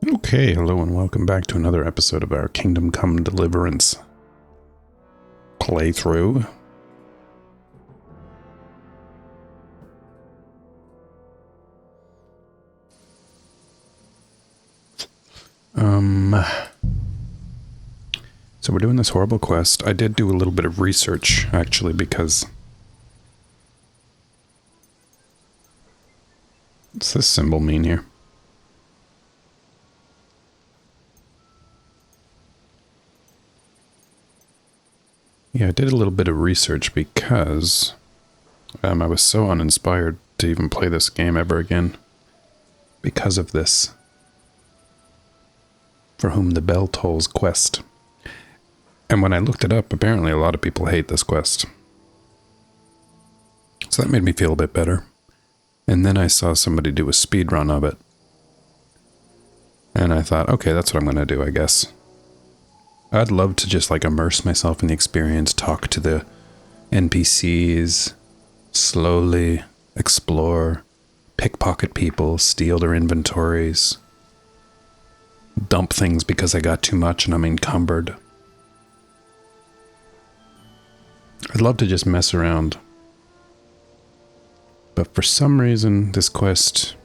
Okay, hello and welcome back to another episode of our Kingdom Come Deliverance playthrough. So we're doing this horrible quest. I did do a little bit of research, actually, because... What's this symbol mean here? Yeah, I did a little bit of research because I was so uninspired to even play this game ever again because of this For Whom the Bell Tolls quest. And when I looked it up, apparently a lot of people hate this quest. So that made me feel a bit better. And then I saw somebody do a speed run of it. And I thought, okay, that's what I'm going to do, I guess. I'd love to just like immerse myself in the experience, talk to the NPCs, slowly explore, pickpocket people, steal their inventories, dump things because I got too much and I'm encumbered. I'd love to just mess around. But for some reason, this quest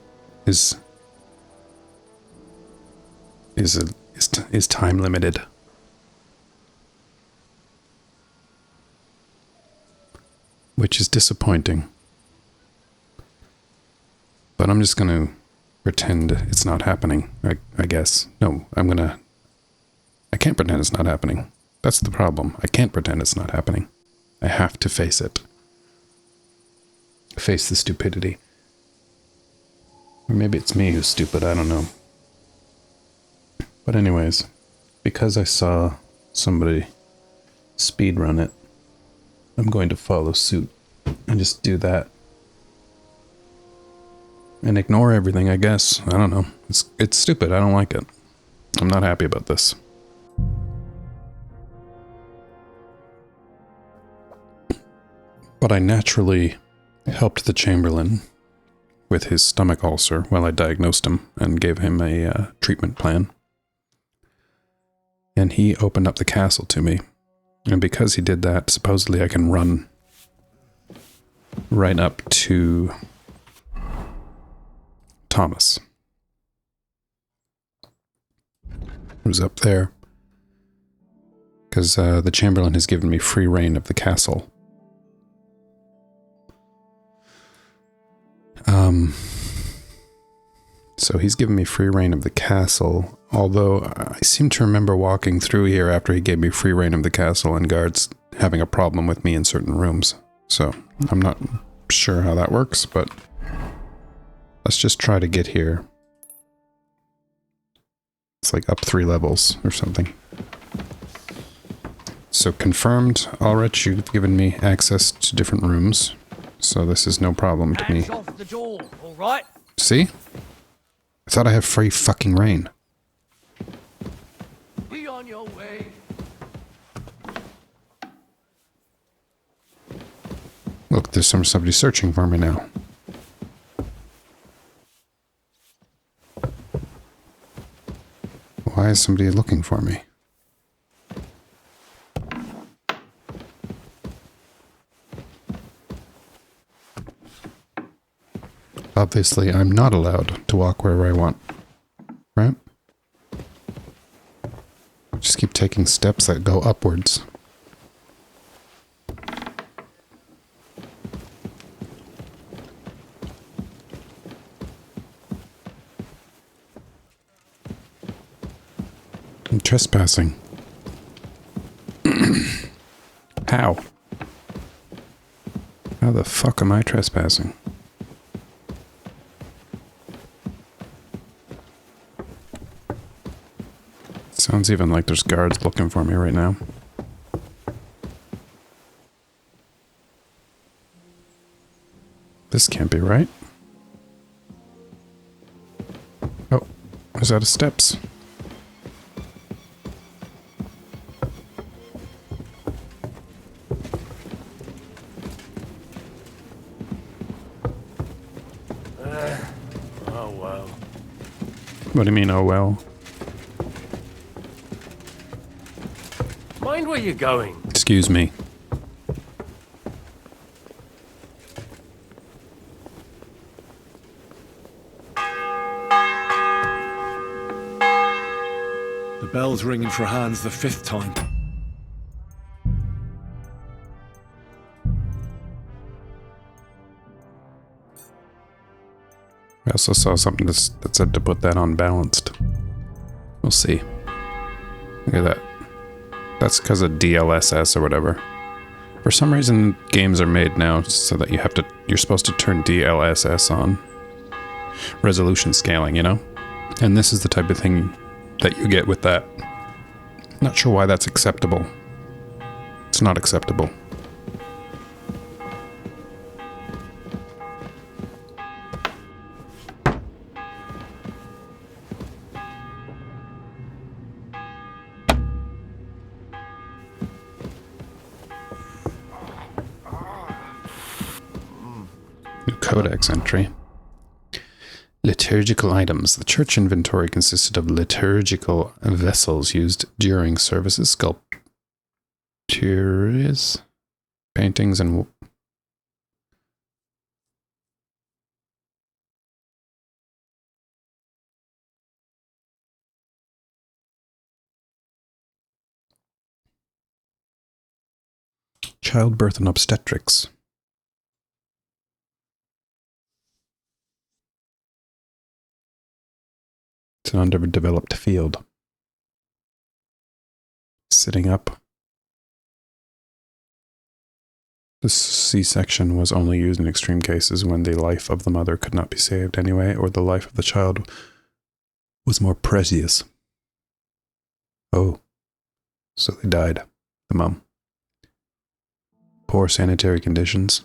is time limited. Which is disappointing. But I'm just going to pretend it's not happening, I guess. No, I can't pretend it's not happening. That's the problem. I can't pretend it's not happening. I have to face it. Face the stupidity. Or maybe it's me who's stupid, I don't know. But anyways, because I saw somebody speedrun it, I'm going to follow suit and just do that. And ignore everything, I guess. I don't know. It's stupid. I don't like it. I'm not happy about this. But I naturally helped the Chamberlain with his stomach ulcer while I diagnosed him and gave him a treatment plan. And he opened up the castle to me. And because he did that, supposedly I can run right up to Thomas, who's up there. Because the Chamberlain has given me free reign of the castle. So he's given me free reign of the castle, although I seem to remember walking through here after he gave me free reign of the castle and guards having a problem with me in certain rooms. So I'm not sure how that works, but let's just try to get here. It's like up 3 levels or something. So confirmed, Ulrich, you've given me access to different rooms, so this is no problem to me. Hands off the door, all right? See? I thought I have free fucking reign. Be on your way. Look, there's somebody searching for me now. Why is somebody looking for me? Obviously, I'm not allowed to walk wherever I want. Right? Just keep taking steps that go upwards. I'm trespassing. How? How the fuck am I trespassing? Sounds even like there's guards looking for me right now. This can't be right. Oh, I was out of steps. What do you mean, oh well? Mind where you're going. Excuse me. The bell's ringing for Hans the 5th time. I also saw something that said to put that on balanced. We'll see. Look at that. That's because of DLSS or whatever. For some reason, games are made now so that you're supposed to turn DLSS on. Resolution scaling, you know? And this is the type of thing that you get with that. Not sure why that's acceptable. It's not acceptable. New codex entry. Liturgical items. The church inventory consisted of liturgical vessels used during services, sculptures, paintings, and childbirth and obstetrics. It's an underdeveloped field. Sitting up. The C-section was only used in extreme cases when the life of the mother could not be saved anyway, or the life of the child was more precious. Oh, so they died. The mom. Poor sanitary conditions.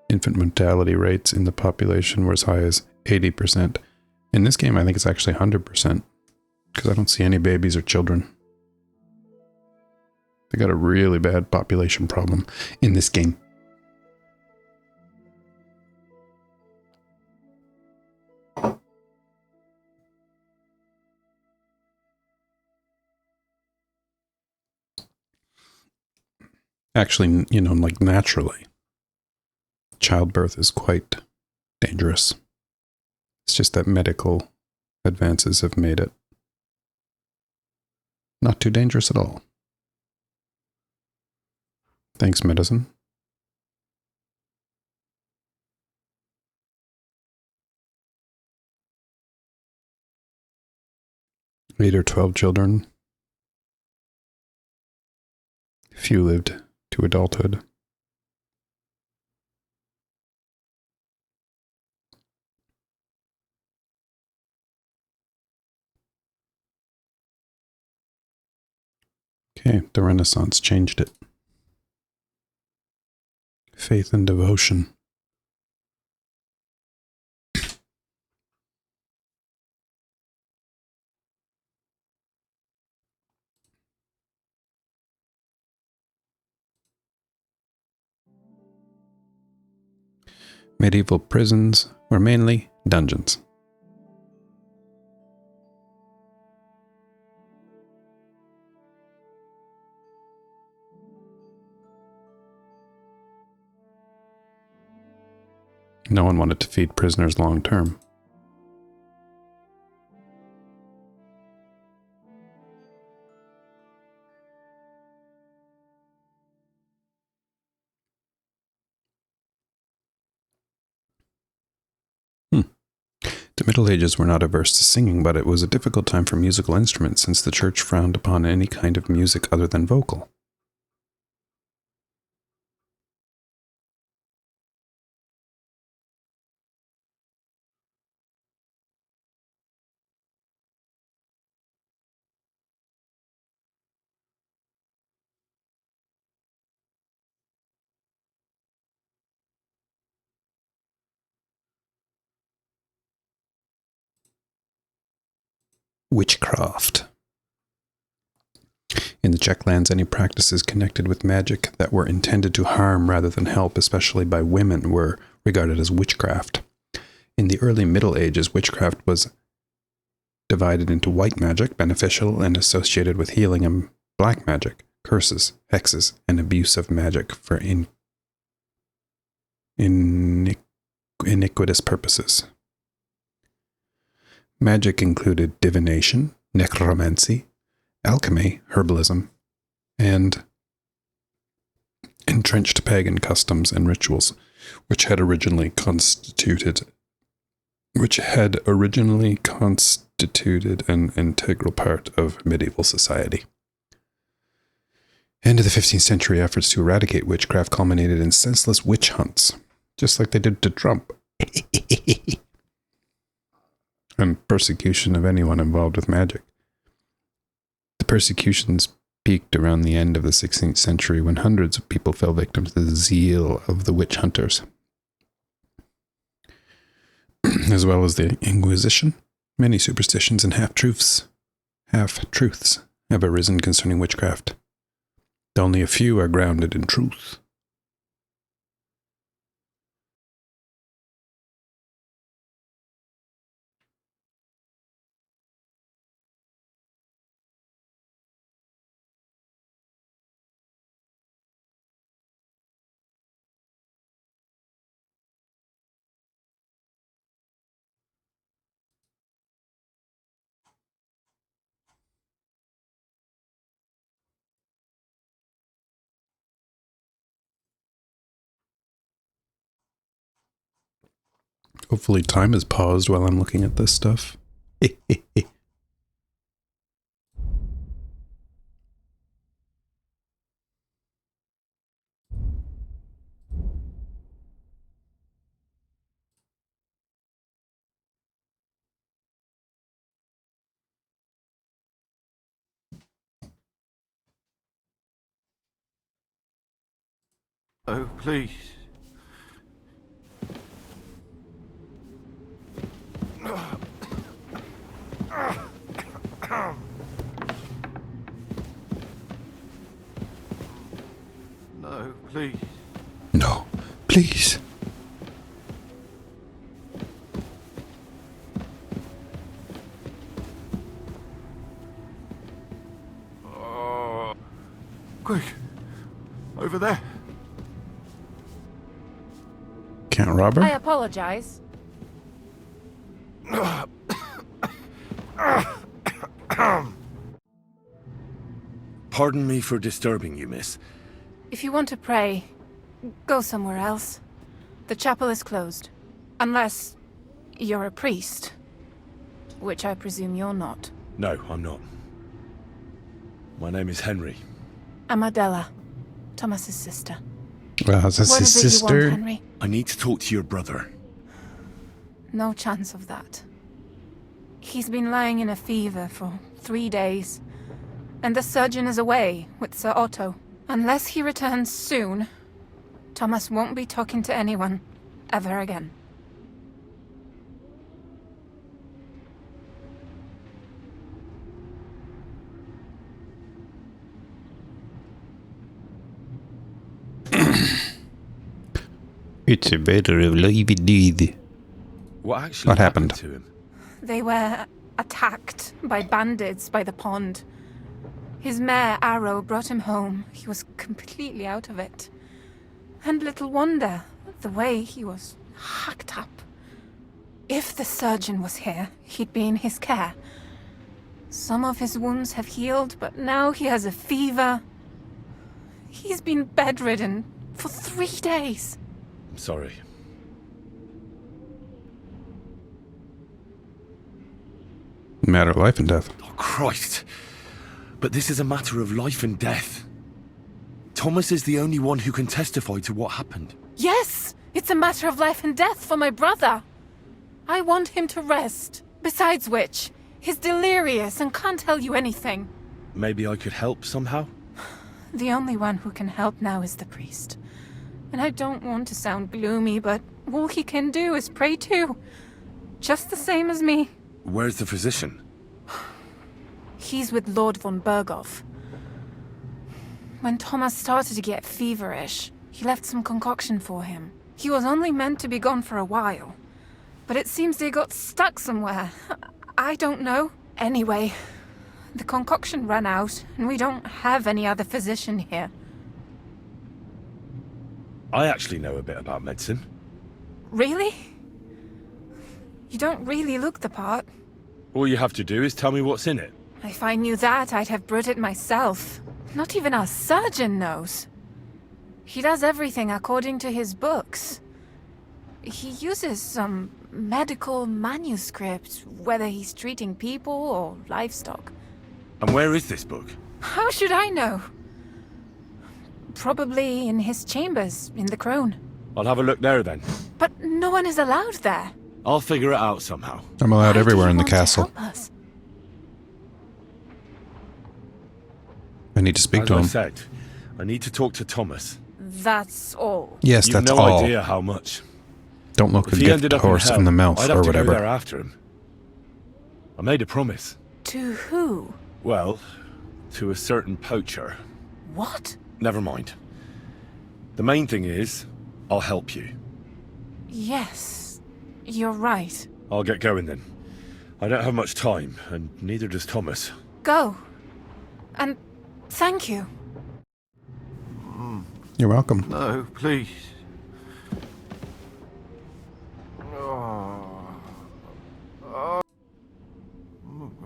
Infant mortality rates in the population were as high as 80%. In this game, I think it's actually 100%, because I don't see any babies or children. They got a really bad population problem in this game. Actually, you know, like naturally, childbirth is quite dangerous. It's just that medical advances have made it not too dangerous at all. Thanks, medicine. Eight or 12 children. Few lived to adulthood. Okay, the Renaissance changed it. Faith and devotion. Medieval prisons were mainly dungeons. No one wanted to feed prisoners long term. The Middle Ages were not averse to singing, but it was a difficult time for musical instruments since the church frowned upon any kind of music other than vocal. Witchcraft. In the Czechlands, any practices connected with magic that were intended to harm rather than help, especially by women, were regarded as witchcraft. In the early Middle Ages, witchcraft was divided into white magic, beneficial and associated with healing, and black magic, curses, hexes, and abuse of magic for iniquitous purposes. Magic included divination, necromancy, alchemy, herbalism, and entrenched pagan customs and rituals, which had originally constituted an integral part of medieval society. End of the 15th century, efforts to eradicate witchcraft culminated in senseless witch hunts, just like they did to Trump. And persecution of anyone involved with magic. The persecutions peaked around the end of the 16th century when hundreds of people fell victim to the zeal of the witch hunters. As well as the Inquisition, many superstitions and half-truths have arisen concerning witchcraft. Only a few are grounded in truth. Hopefully time is paused while I'm looking at this stuff. Oh, please. No, please. No, please. Oh. Quick. Over there. Can't rob her? I apologize. Pardon me for disturbing you, miss. If you want to pray, go somewhere else. The chapel is closed. Unless you're a priest. Which I presume you're not. No, I'm not. My name is Henry. I'm Adela, Thomas's sister. Well, that's his What is it you sister. want, Henry? I need to talk to your brother. No chance of that. He's been lying in a fever for 3 days. And the surgeon is away with Sir Otto. Unless he returns soon, Thomas won't be talking to anyone ever again. It's a matter of life indeed. What actually What happened? to him? They were attacked by bandits by the pond. His mare, Arrow, brought him home. He was completely out of it. And little wonder, the way he was hacked up. If the surgeon was here, he'd be in his care. Some of his wounds have healed, but now he has a fever. He's been bedridden for 3 days. I'm sorry. Matter of life and death. Oh, Christ. But this is a matter of life and death. Thomas is the only one who can testify to what happened. Yes, it's a matter of life and death for my brother. I want him to rest. Besides which, he's delirious and can't tell you anything. Maybe I could help somehow? The only one who can help now is the priest. And I don't want to sound gloomy, but all he can do is pray too. Just the same as me. Where's the physician? He's with Lord von Berghoff. When Thomas started to get feverish, he left some concoction for him. He was only meant to be gone for a while. but it seems they got stuck somewhere. I don't know. Anyway, the concoction ran out, and we don't have any other physician here. I actually know a bit about medicine. Really? You don't really look the part. All you have to do is tell me what's in it. If I knew that, I'd have brewed it myself. Not even our surgeon knows. He does everything according to his books. He uses some medical manuscript, whether he's treating people or livestock. And where is this book? How should I know? Probably in his chambers, in the Crone. I'll have a look there then. But no one is allowed there. I'll figure it out somehow. I'm allowed Why do everywhere you in the want to castle. help us? I need to speak As to I him. said, I need to talk to Thomas. That's all. Yes, You've that's no all. idea how much. Don't look If a he ended gift up horse in, hell, in the mouth I'd have or to go there whatever. after him. I made a promise. To who? Well, to a certain poacher. What? Never mind. The main thing is, I'll help you. Yes, you're right. I'll get going then. I don't have much time, and neither does Thomas. Go. And thank you. You're welcome. No, please. Oh. Oh.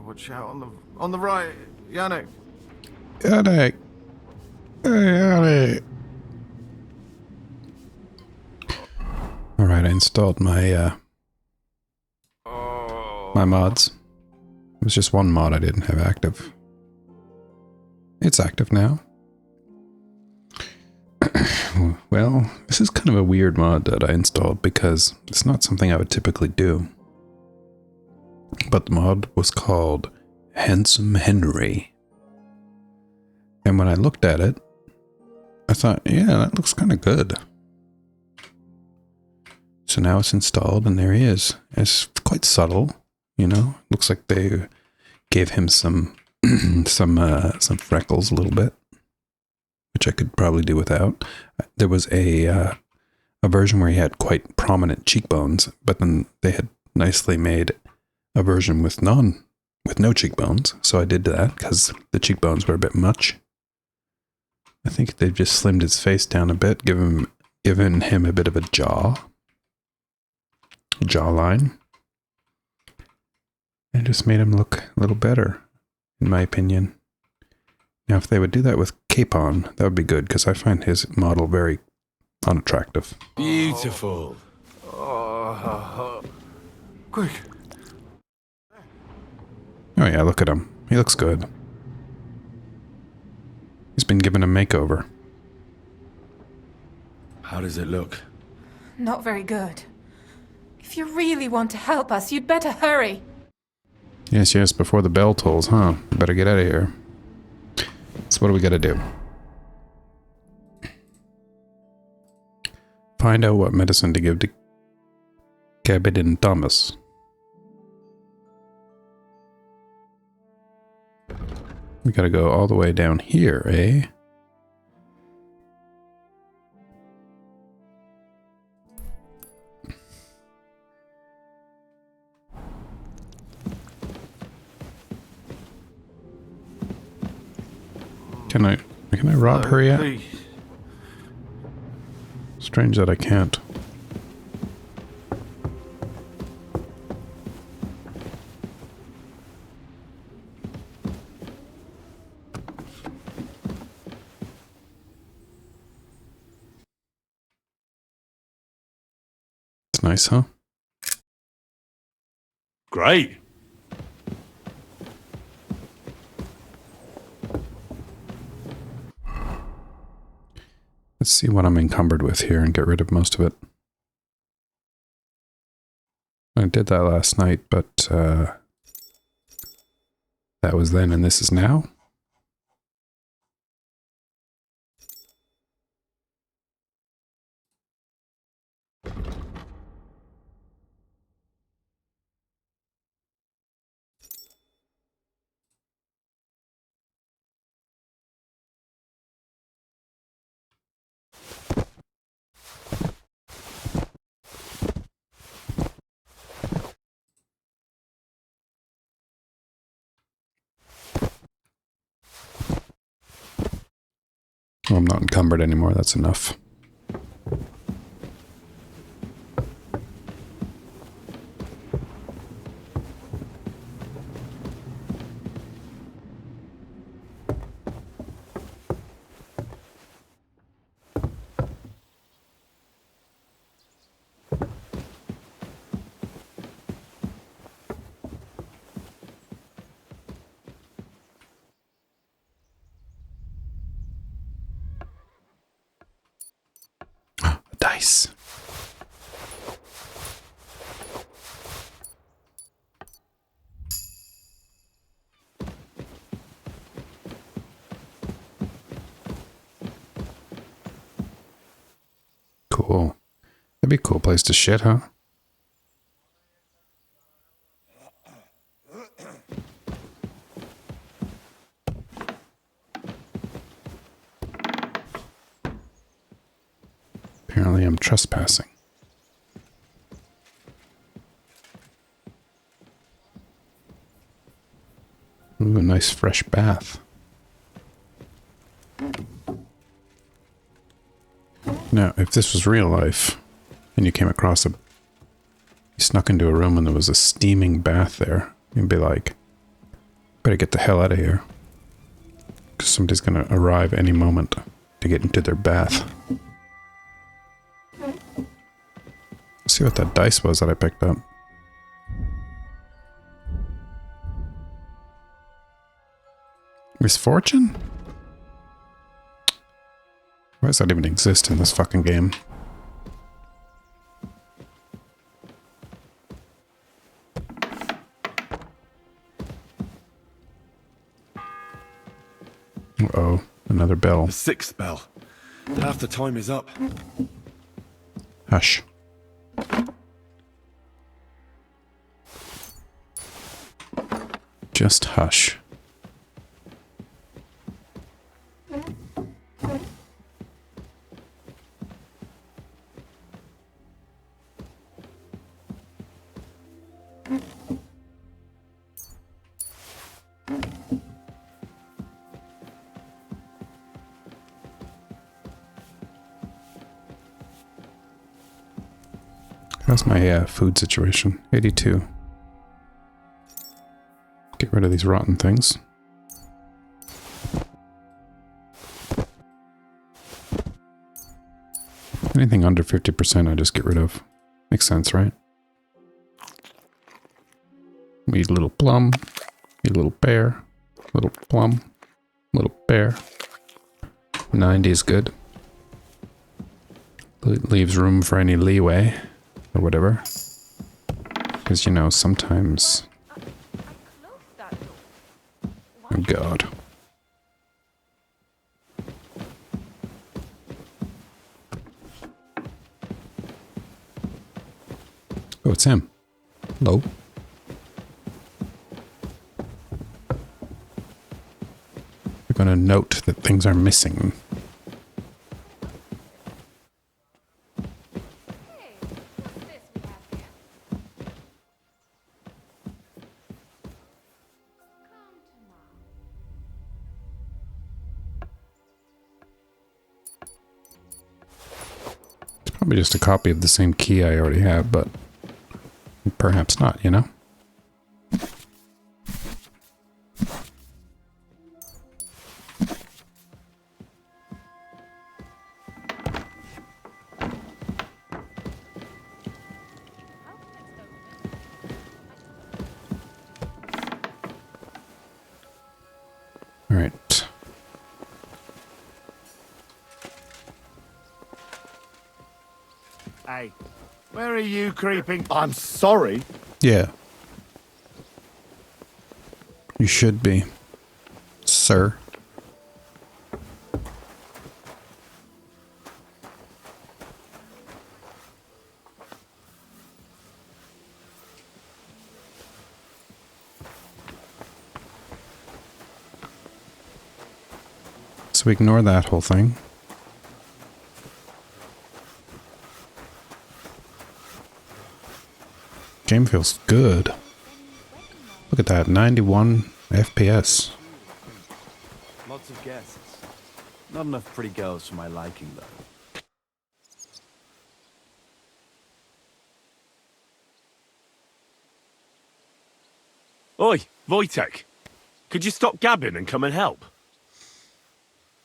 Watch out on the right, Yannick. Yannick. Hey, Yannick. Alright, I installed my my mods. It was just one mod I didn't have active. It's active now. Well, this is kind of a weird mod that I installed because it's not something I would typically do. But the mod was called Handsome Henry. And when I looked at it, I thought, yeah, that looks kind of good. So now it's installed and there he is. It's quite subtle, you know. Looks like they gave him some some freckles a little bit, which I could probably do without. There was a version where he had quite prominent cheekbones, but then they had nicely made a version with no cheekbones. So I did that because the cheekbones were a bit much. I think they've just slimmed his face down a bit, given him a bit of a jawline, and just made him look a little better, in my opinion. Now, if they would do that with Capon, that would be good, because I find his model very unattractive. Beautiful. Quick. Oh yeah, look at him. He looks good. He's been given a makeover. How does it look? Not very good. If you really want to help us, you'd better hurry. Yes, before the bell tolls, huh? Better get out of here. So what do we gotta do? Find out what medicine to give to Cabot and Thomas. We gotta go all the way down here, eh? Can I rob No, her yet? Please. Strange that I can't. It's nice, huh? Great. Let's see what I'm encumbered with here and get rid of most of it. I did that last night, but that was then and this is now. Well, I'm not encumbered anymore. That's enough. Dice. Cool. That'd be a cool place to shit, huh? Apparently I'm trespassing. Ooh, a nice fresh bath. Now, if this was real life, and you came across you snuck into a room and there was a steaming bath there, you'd be like, better get the hell out of here. Because somebody's gonna arrive any moment to get into their bath. Let's see what that dice was that I picked up. Misfortune? Why does that even exist in this fucking game? Uh-oh, another bell. The 6th bell. Half the time is up. Hush. Just hush. How's my food situation? 82. Get rid of these rotten things. Anything under 50% I just get rid of. Makes sense, right? We eat a little plum, eat a little pear, little plum, little pear. 90 is good. Leaves room for any leeway, or whatever. Because, you know, sometimes... Oh, God. Oh, it's him. Hello. We're going to note that things are missing. It's probably just a copy of the same key I already have, but perhaps not, you know? All right. Hey, where are you creeping? I'm sorry. Yeah. You should be, sir. So ignore that whole thing. Game feels good. Look at that, 91 FPS. Lots of guests. Not enough pretty girls for my liking, though. Oi, Wojtek. Could you stop gabbing and come and help?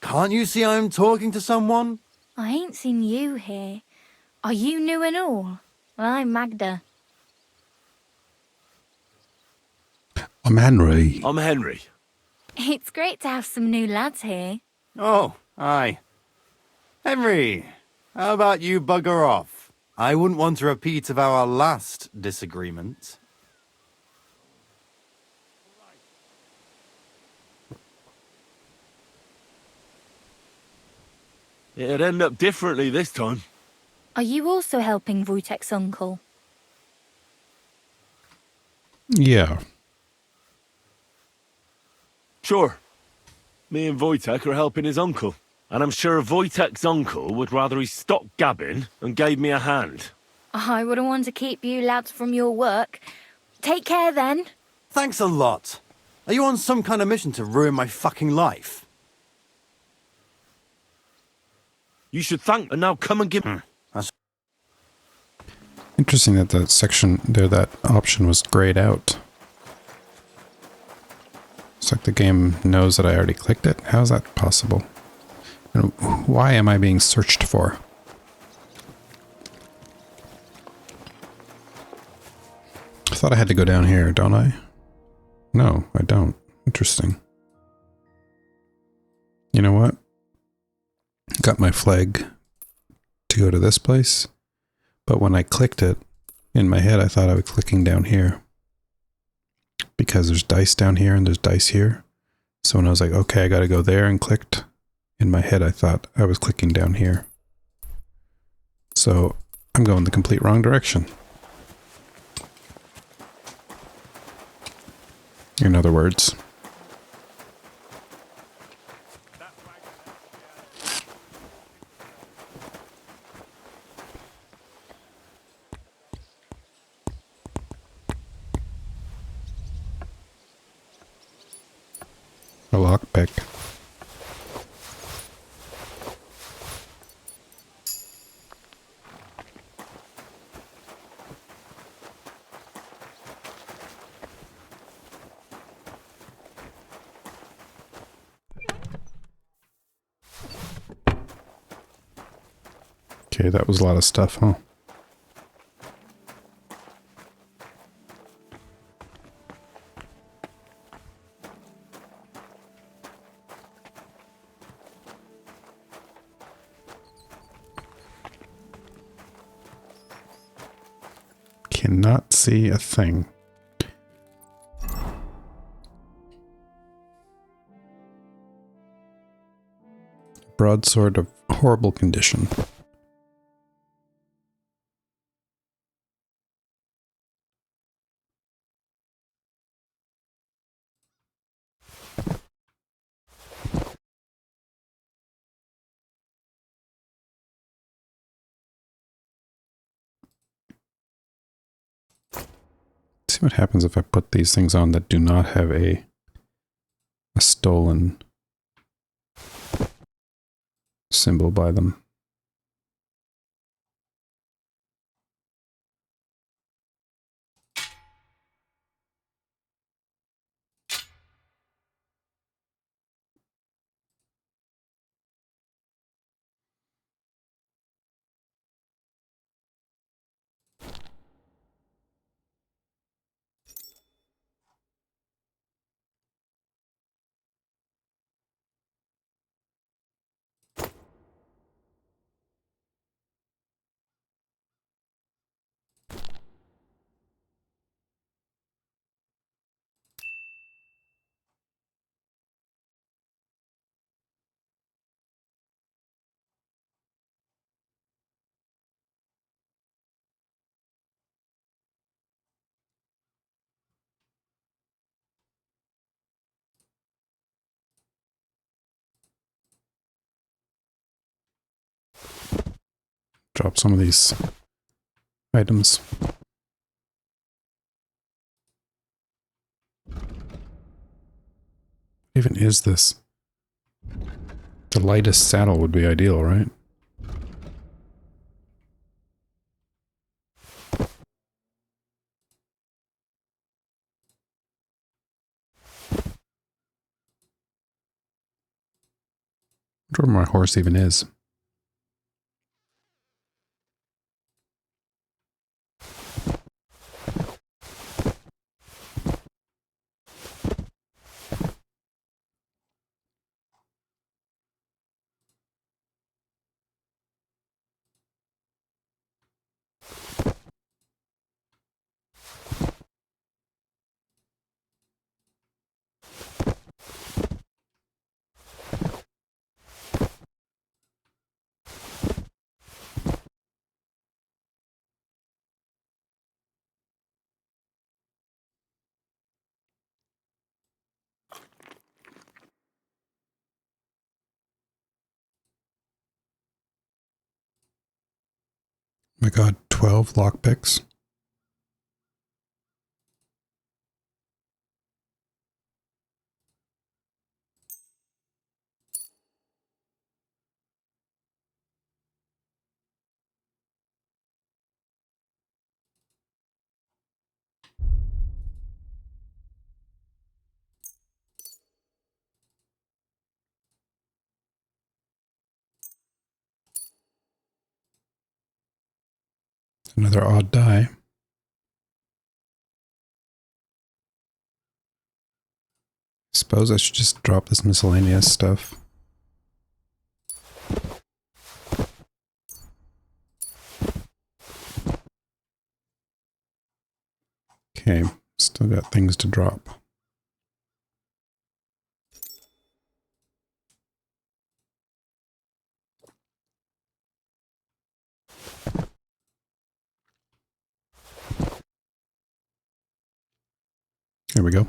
Can't you see I'm talking to someone? I ain't seen you here. Are you new and all? Well, I'm Magda. I'm Henry. I'm Henry. It's great to have some new lads here. Oh, aye. Henry, how about you bugger off? I wouldn't want a repeat of our last disagreement. It'd end up differently this time. Are you also helping Wojtek's uncle? Yeah. Sure. Me and Wojtek are helping his uncle. And I'm sure Wojtek's uncle would rather he stopped gabbing and gave me a hand. I wouldn't want to keep you lads from your work. Take care then. Thanks a lot. Are you on some kind of mission to ruin my fucking life? You should thank and now come and give... Interesting that that section there, that option was grayed out. It's like the game knows that I already clicked it. How is that possible? And why am I being searched for? I thought I had to go down here, don't I? No, I don't. Interesting. You know what? Got my flag to go to this place, but when I clicked it, in my head I thought I was clicking down here. Because there's dice down here and there's dice here. So when I was like, okay, I gotta go there and clicked, in my head I thought I was clicking down here. So I'm going the complete wrong direction. In other words. A lockpick. Okay, that was a lot of stuff, huh? Cannot see a thing. Broadsword of horrible condition. See what happens if I put these things on that do not have a stolen symbol by them. Drop some of these items. What even is this? The lightest saddle would be ideal, right? I wonder where my horse even is. Oh my god, 12 lockpicks. Another odd die. Suppose I should just drop this miscellaneous stuff. Okay, still got things to drop. Here we go.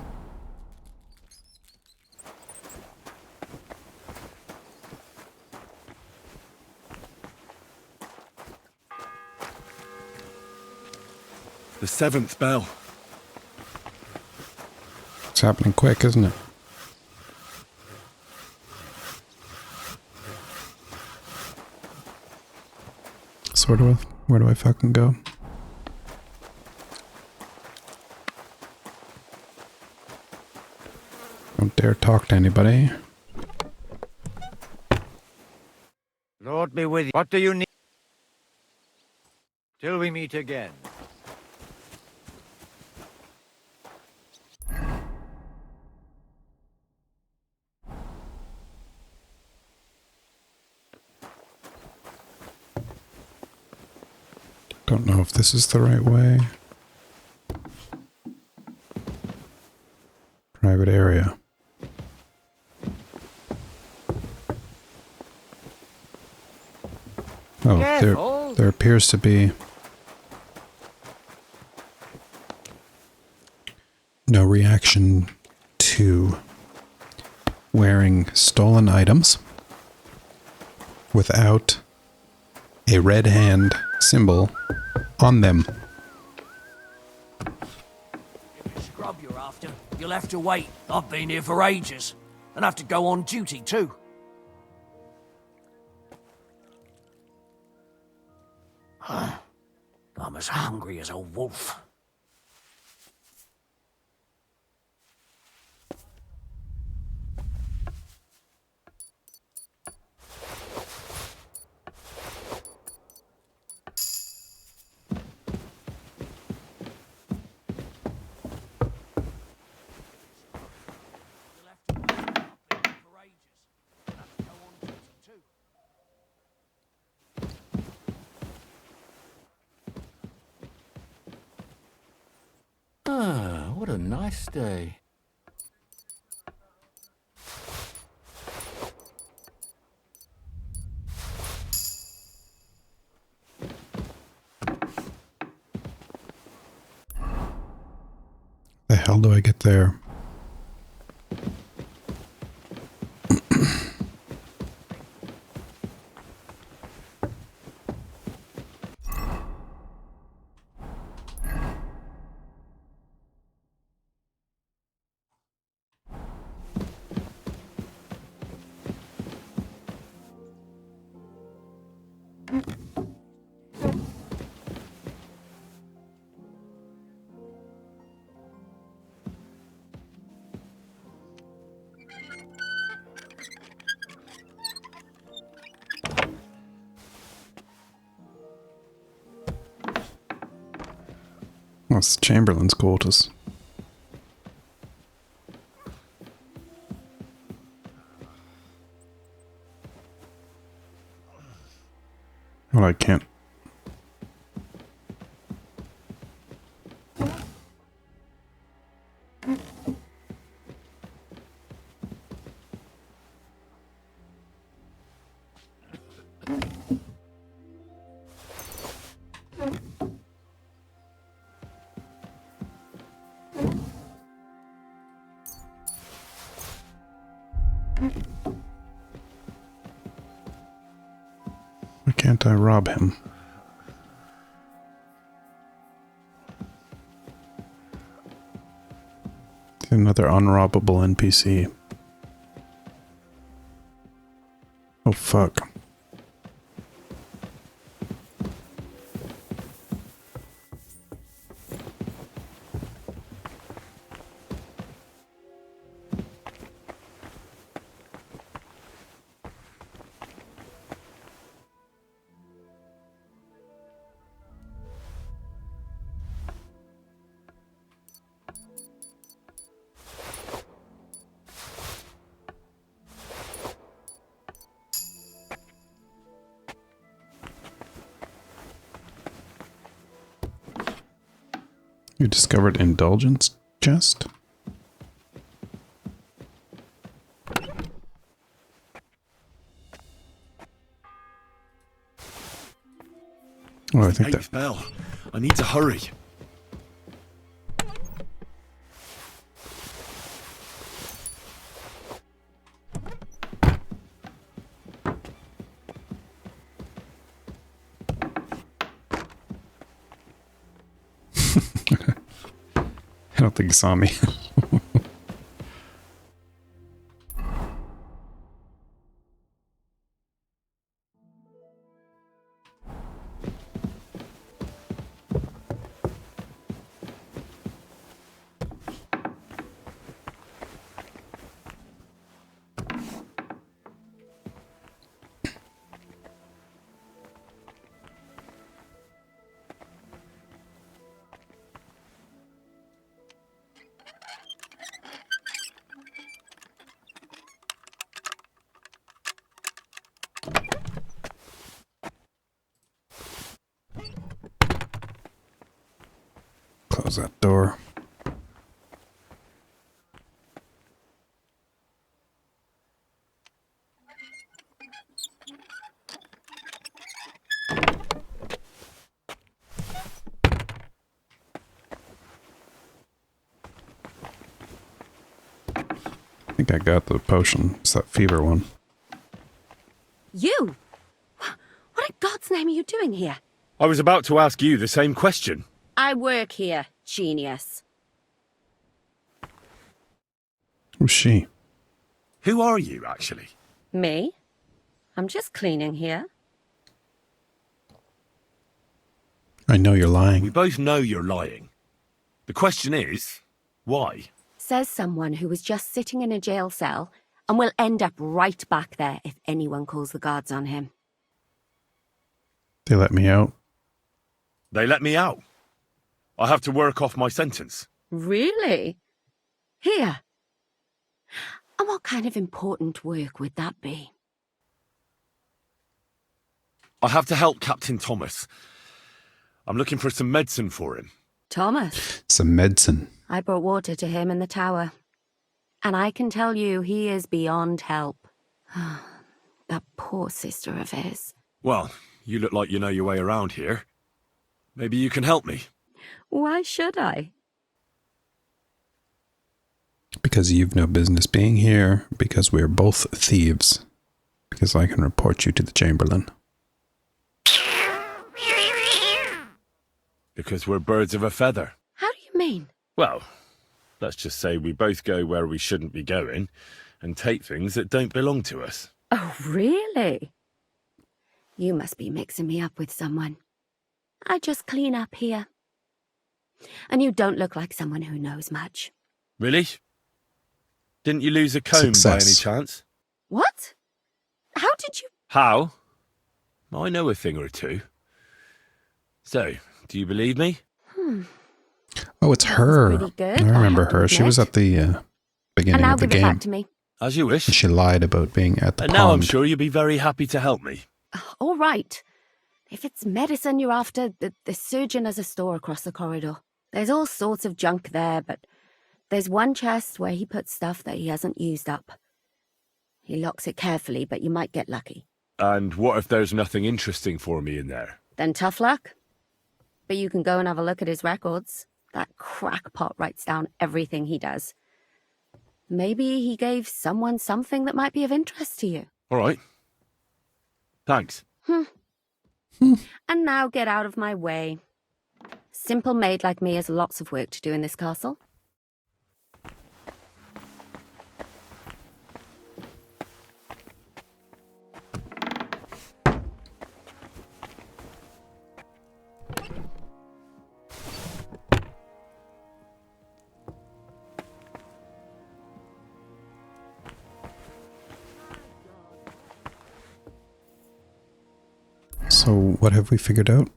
The 7th bell. It's happening quick, isn't it? Sort of. Where do I fucking go? Don't dare talk to anybody. Lord be with you. What do you need? Till we meet again. Don't know if this is the right way. Private area. Oh, there appears to be no reaction to wearing stolen items without a red hand symbol on them. If it's scrub you're after, you'll have to wait. I've been here for ages. And have to go on duty too. I'm as hungry as a wolf. Ah, what a nice day. The hell do I get there? it's Chamberlain's quarters. Well, I can't. Why can't I rob him? Another unrobbable NPC. Oh fuck. You discovered indulgence chest? Oh, I think that bell. I need to hurry. I don't think he saw me. Close that door. I think I got the potion. It's that fever one. You? What in God's name are you doing here? I was about to ask you the same question. I work here, genius. Who's she? Who are you, actually? Me? I'm just cleaning here. I know you're We lying. both know you're lying. The question is, why? Says someone who was just sitting in a jail cell and will end up right back there if anyone calls the guards on him. They let me out. They let me out. I have to work off my sentence. Really? Here. And what kind of important work would that be? I have to help Captain Thomas. I'm looking for some medicine for him. Thomas. Some medicine. I brought water to him in the tower. And I can tell you he is beyond help. That poor sister of his. Well, you look like you know your way around here. Maybe you can help me. Why should I? Because you've no business being here. Because we're both thieves. Because I can report you to the Chamberlain. Because we're birds of a feather. How do you mean? Well, let's just say we both go where we shouldn't be going and take things that don't belong to us. Oh, really? You must be mixing me up with someone. I just clean up here. And you don't look like someone who knows much. Really? Didn't you lose a comb by any Success. chance? What? How did you... How? I know a thing or two. So, do you believe me? Oh, it's her. pretty good, I I remember have to her. She was admit. at the And beginning now of the give it back game. to me. As you wish. She lied about being at the And pond. now I'm sure you'll be very happy to help me. All right. If it's medicine you're after, the surgeon has a store across the corridor. There's all sorts of junk there, but there's one chest where he puts stuff that he hasn't used up. He locks it carefully, but you might get lucky. And what if there's nothing interesting for me in there? Then tough luck. But you can go and have a look at his records. That crackpot writes down everything he does. Maybe he gave someone something that might be of interest to you. All right. Thanks. And now get out of my way. Simple maid like me has lots of work to do in this castle. So what have we figured out?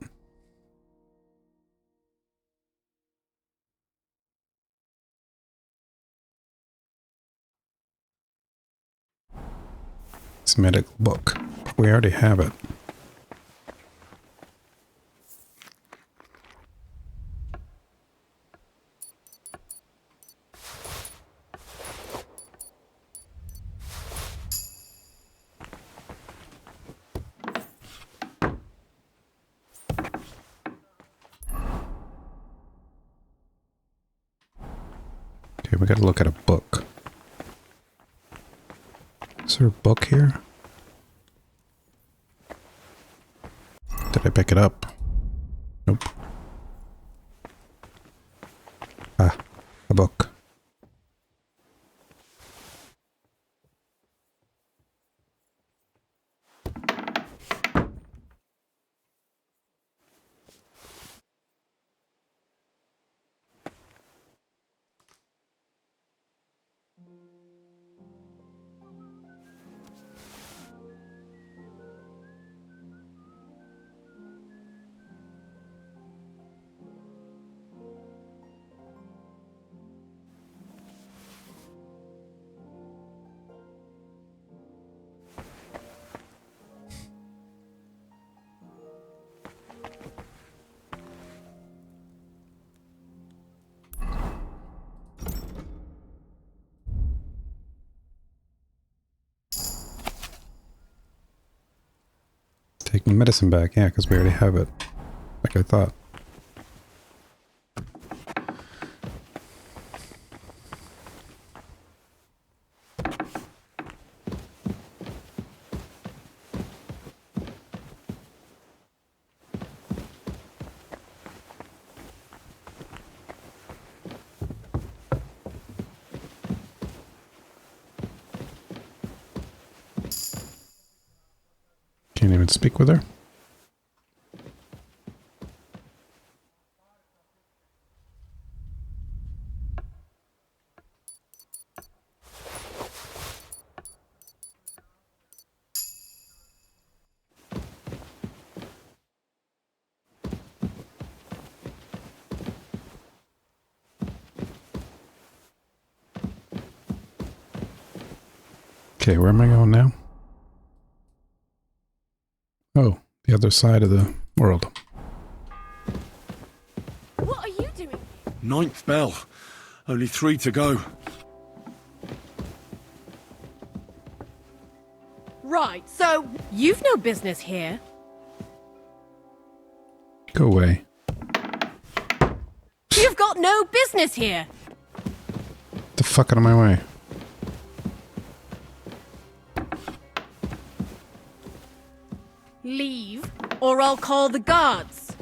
It's a medical book. We already have it. Okay, we gotta look at a book. Is there a book here? Did I pick it up? Nope. Ah, a book. Taking medicine back, yeah, because we already have it. Like I thought. Can't even speak with her. Okay, where am I going now? Oh, the other side of the world. What are you doing? Ninth bell. Only 3 to go. Right, so you've no business here. Go away. You've got no business here. Get the fuck out of my way. Leave, or I'll call the guards.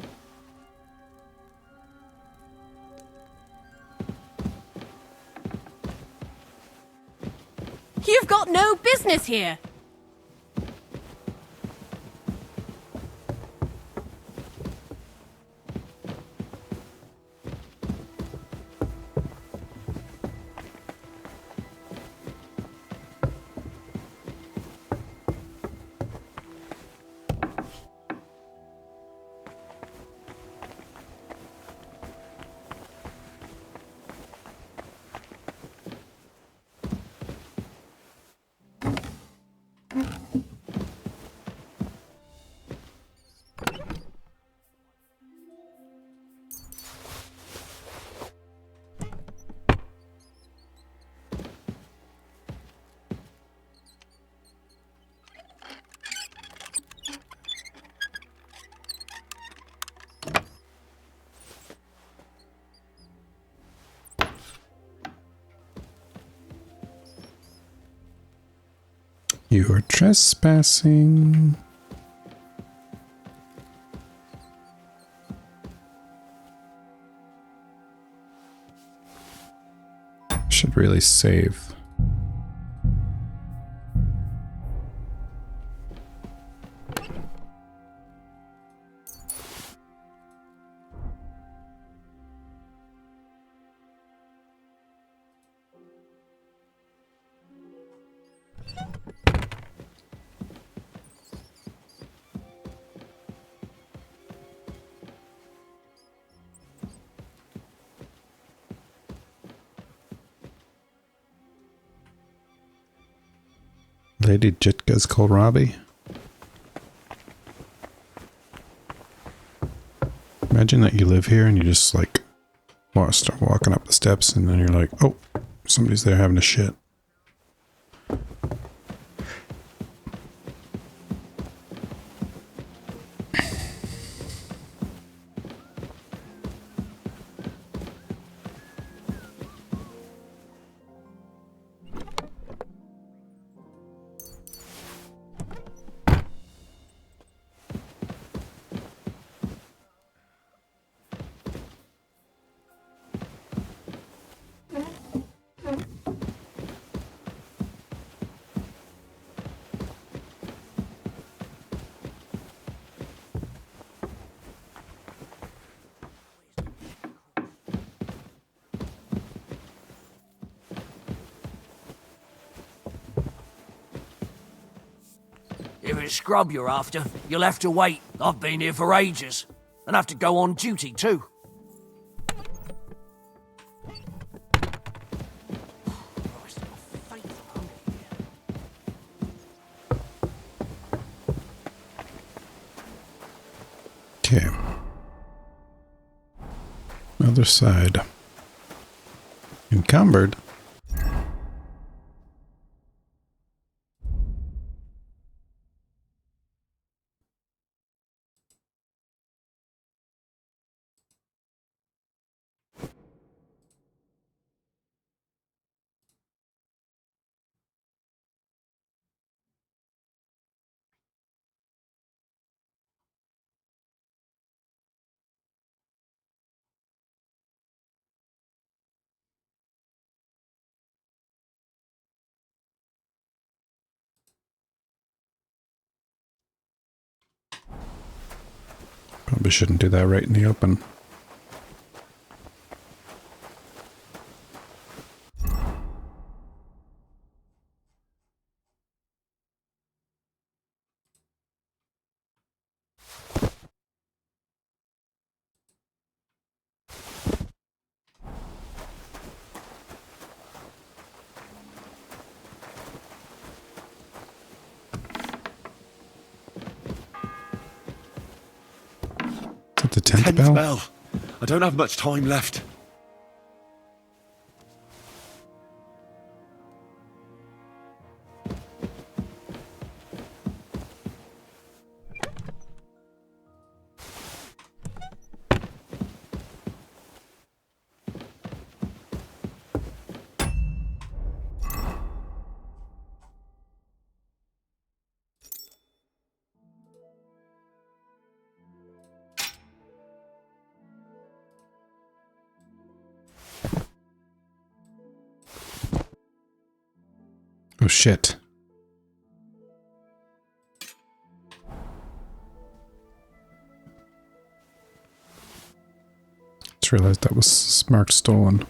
You've got no business here. You are trespassing. Should really save. Lady Jitka's kohlrabi. Imagine that you live here and you just like start walking up the steps and then you're like, oh, somebody's there having a shit. If it's scrub you're after, you'll have to wait. I've been here for ages. And have to go on duty too. Okay. Other side. Encumbered. Probably shouldn't do that right in the open. Is that the 10th bell? I don't have much time left. Oh shit. Just realized that was marked stolen.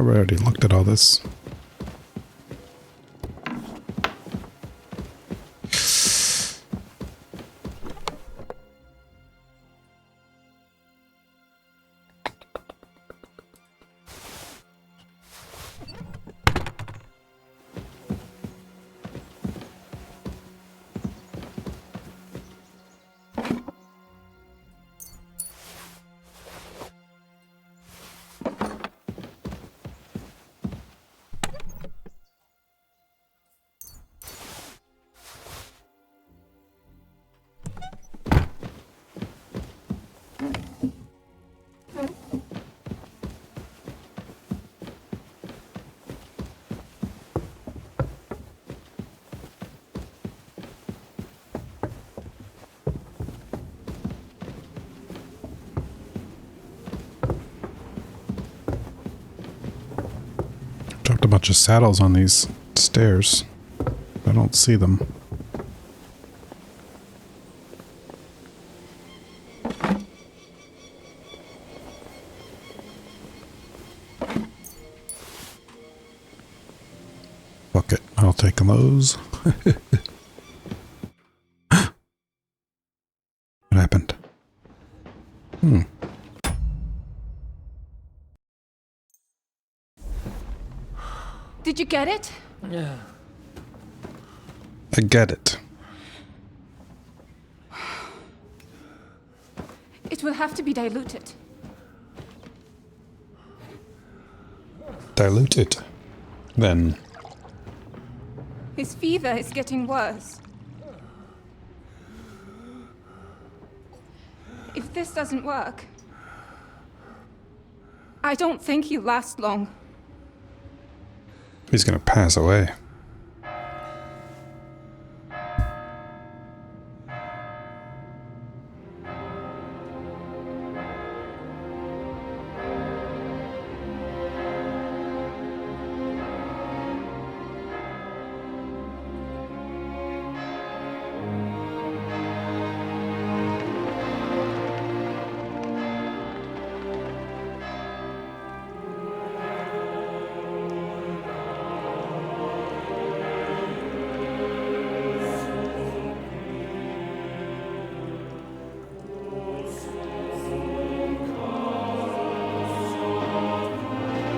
I've already looked at all this. Dropped a bunch of saddles on these stairs. I don't see them. Fuck it, I'll take those. What happened? Did you get it? I get it. It will have to be diluted. Dilute it. Then. His fever is getting worse. If this doesn't work, I don't think he'll last long. He's gonna pass away.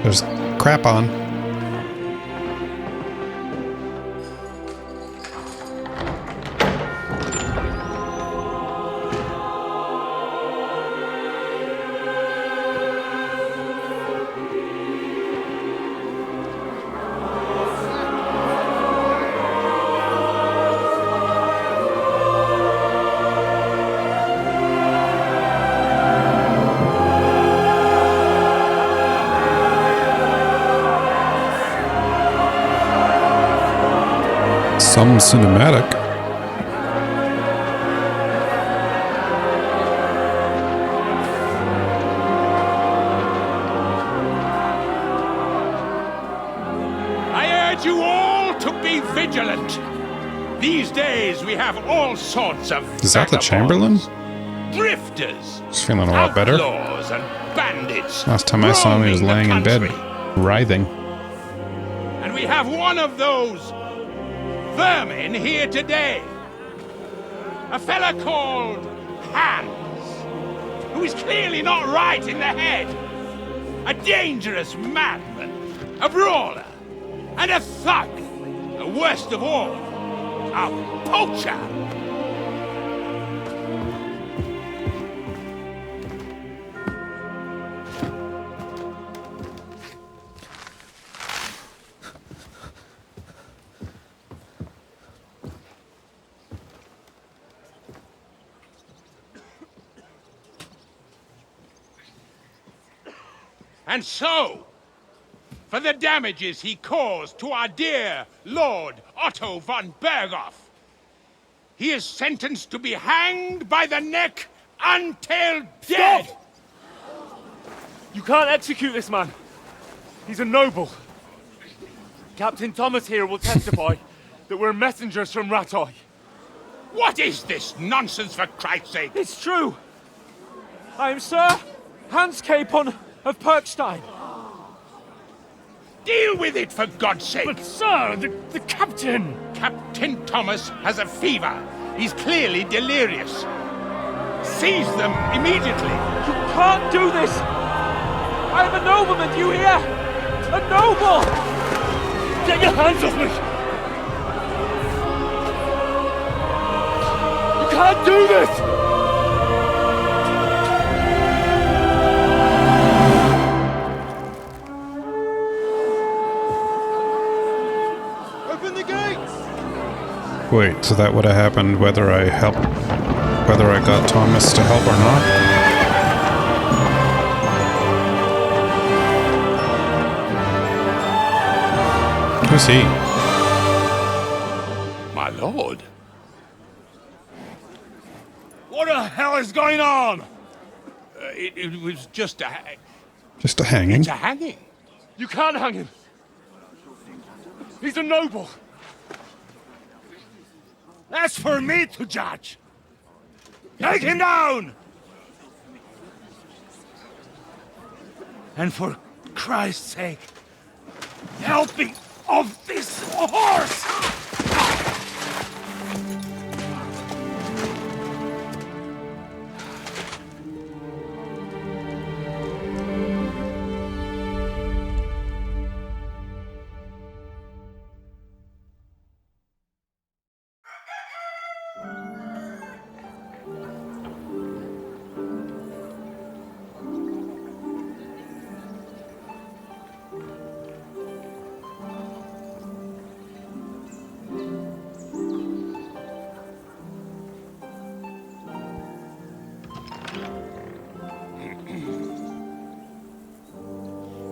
There's crap on. Some cinematic. I urge you all to be vigilant. These days we have all sorts of Is that the Chamberlain? drifters, He's feeling a lot better. outlaws and bandits. Last time I saw him, he was roaming laying the in bed, country. writhing. And we have one of those vermin here today. A fella called Hans, who is clearly not right in the head. A dangerous madman, a brawler, and a thug. The worst of all, a poacher. And so, for the damages he caused to our dear Lord Otto von Berghoff, he is sentenced to be hanged by the neck until dead! Stop! You can't execute this man. He's a noble. Captain Thomas here will testify that we're messengers from Ratoi. What is this nonsense, for Christ's sake? It's true. I am Sir Hans Capon of Perkstein. And we have one of those vermin here today. A dangerous madman, a brawler, and a thug. The worst of all, a poacher. And so, for the damages he caused to our dear Lord Otto von Berghoff, he is sentenced to be hanged by the neck until dead! Stop! You can't execute this man. He's a noble. Captain Thomas here will testify that we're messengers from Ratoi. It's true. I am Sir Hans Capon of Perkstein. Deal with it, for God's sake! But, sir, the captain! Captain Thomas has a fever. He's clearly delirious. Seize them immediately. You can't do this! I am a nobleman, do you hear? A noble! Get your hands off me! You can't do this! Open the gates! Wait, so that would have happened whether I got Thomas to help or not? Who's he? My lord. What the hell is going on? It was just a... Just a hanging? It's a hanging. You can't hang him. He's a noble. That's for me to judge. Take him down! And for Christ's sake, help me off this horse!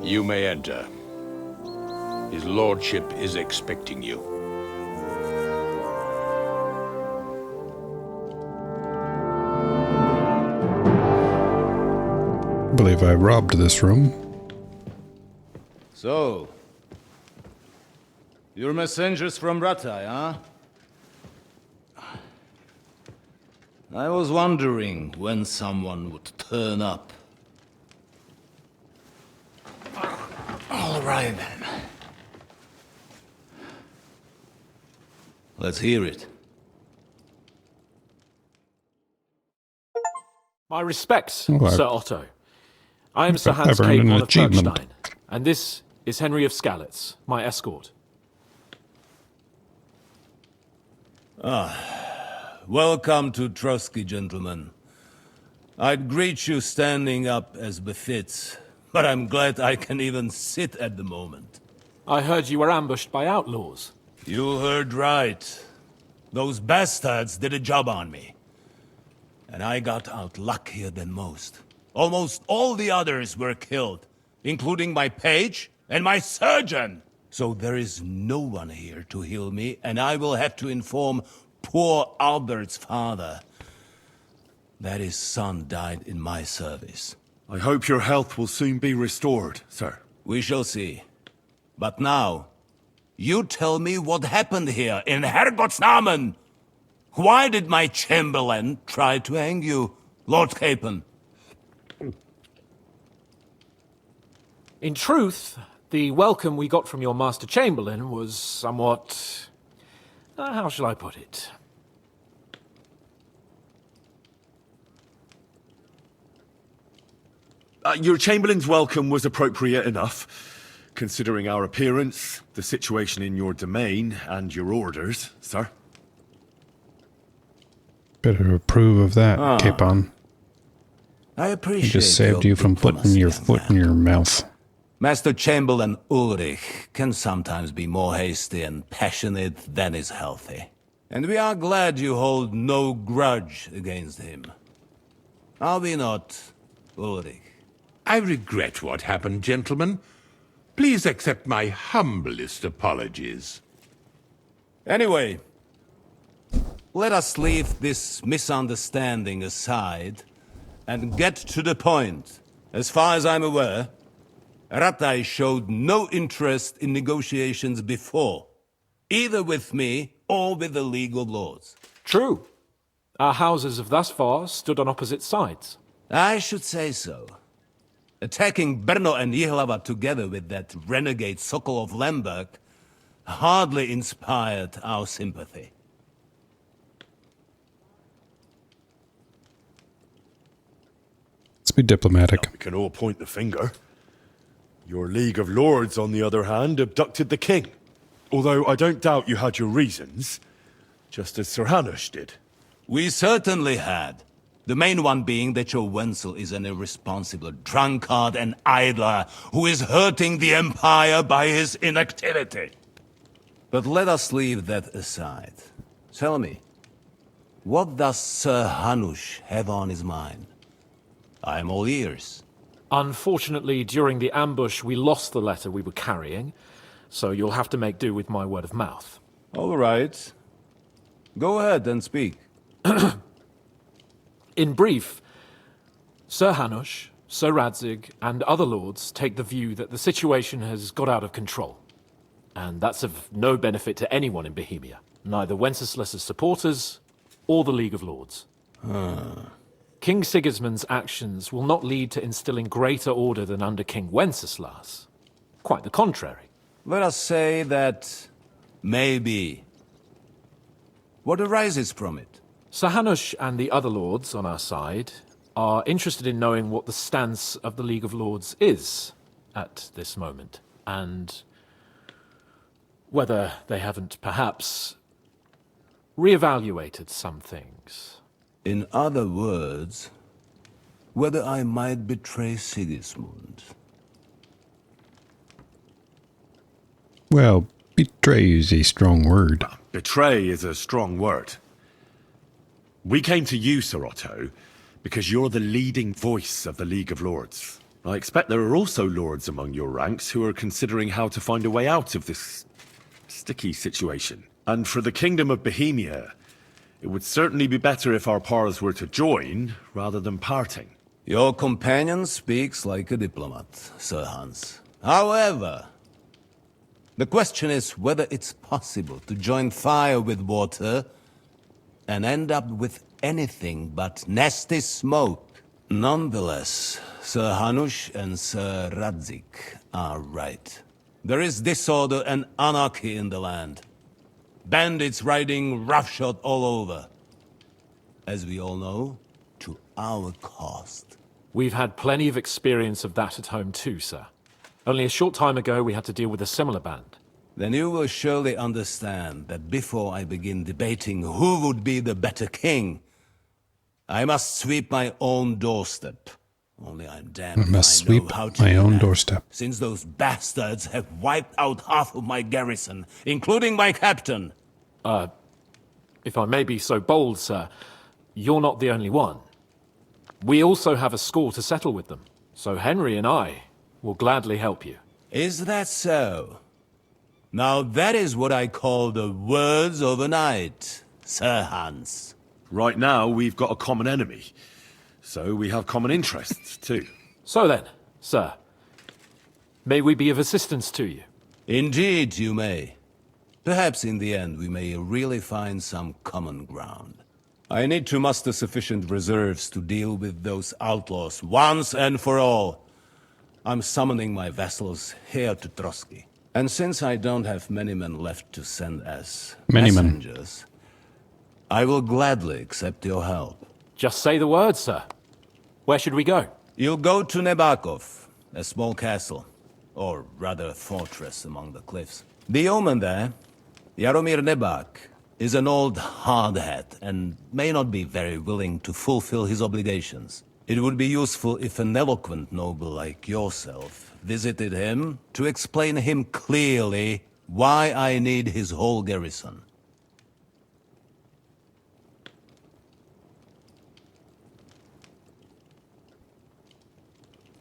You may enter. His lordship is expecting you. I believe I robbed this room. So, you're messengers from Ratai, huh? I was wondering when someone would turn up. All right, then. Let's hear it. My respects, Oh, Sir Otto. I am Sir Hans I've earned an Capon of achievement. Bergstein, and this is Henry of Skalitz, my escort. Welcome to Trotsky, gentlemen. I'd greet you standing up as befits, but I'm glad I can even sit at the moment. I heard you were ambushed by outlaws. You heard right. Those bastards did a job on me. And I got out luckier than most. Almost all the others were killed, including my page and my surgeon. So there is no one here to heal me, and I will have to inform poor Albert's father that his son died in my service. I hope your health will soon be restored, sir. We shall see. But now, you tell me what happened here in Herrgottsnamen. Why did my chamberlain try to hang you, Lord Capon? In truth, the welcome we got from your Master Chamberlain was somewhat... how shall I put it? Your Chamberlain's welcome was appropriate enough, considering our appearance, the situation in your domain, and your orders, sir. Better approve of that, Capon. I He appreciate just saved you from putting your foot in your mouth. Master Chamberlain Ulrich can sometimes be more hasty and passionate than is healthy. And we are glad you hold no grudge against him. Are we not, Ulrich? I regret what happened, gentlemen. Please accept my humblest apologies. Anyway, let us leave this misunderstanding aside and get to the point. As far as I'm aware, Ratai showed no interest in negotiations before, either with me or with the League of Lords. True. Our houses have thus far stood on opposite sides. I should say so. Attacking Brno and Jihlava together with that renegade Sokol of Lemberg hardly inspired our sympathy. Let's be diplomatic. We can all point the finger. Your League of Lords, on the other hand, abducted the king. Although I don't doubt you had your reasons, just as Sir Hanush did. We certainly had. The main one being that your Wenzel is an irresponsible drunkard and idler who is hurting the Empire by his inactivity. But let us leave that aside. Tell me, what does Sir Hanush have on his mind? I'm all ears. Unfortunately, during the ambush, we lost the letter we were carrying, so you'll have to make do with my word of mouth. All right. Go ahead and speak. In brief, Sir Hanush, Sir Radzig, and other lords take the view that the situation has got out of control. And that's of no benefit to anyone in Bohemia, neither Wenceslas's supporters or the League of Lords. King Sigismund's actions will not lead to instilling greater order than under King Wenceslas. Quite the contrary. Let us say that maybe. What arises from it? Sir Hanush and the other lords on our side are interested in knowing what the stance of the League of Lords is at this moment, and whether they haven't perhaps reevaluated some things. In other words, whether I might betray Sigismund. Well, betray is a strong word. Betray is a strong word. We came to you, Sir Otto, because you're the leading voice of the League of Lords. I expect there are also lords among your ranks who are considering how to find a way out of this sticky situation. And for the Kingdom of Bohemia, it would certainly be better if our paths were to join rather than parting. Your companion speaks like a diplomat, Sir Hans. However, the question is whether it's possible to join fire with water and end up with anything but nasty smoke. Nonetheless, Sir Hanush and Sir Radzig are right. There is disorder and anarchy in the land. Bandits riding roughshod all over. As we all know, to our cost. We've had plenty of experience of that at home too, sir. Only a short time ago we had to deal with a similar band. Then you will surely understand that before I begin debating who would be the better king, I must sweep my own doorstep. Only I'm damned I must if I know sweep how to my do own that, doorstep. since those bastards have wiped out half of my garrison, including my captain. If I may be so bold, sir, you're not the only one. We also have a score to settle with them, so Henry and I will gladly help you. Is that so? Now that is what I call the words of a knight, Sir Hans. Right now, we've got a common enemy. So we have common interests, too. So then, sir, may we be of assistance to you? Indeed, you may. Perhaps in the end we may really find some common ground. I need to muster sufficient reserves to deal with those outlaws once and for all. I'm summoning my vassals here to Trotsky. And since I don't have many men left to send as messengers, I will gladly accept your help. Just say the word, sir. Where should we go? You'll go to Nebakov, a small castle, or rather fortress among the cliffs. The yeoman there, Jaromir Nebak, is an old hardhat and may not be very willing to fulfill his obligations. It would be useful if an eloquent noble like yourself visited him to explain him clearly why I need his whole garrison.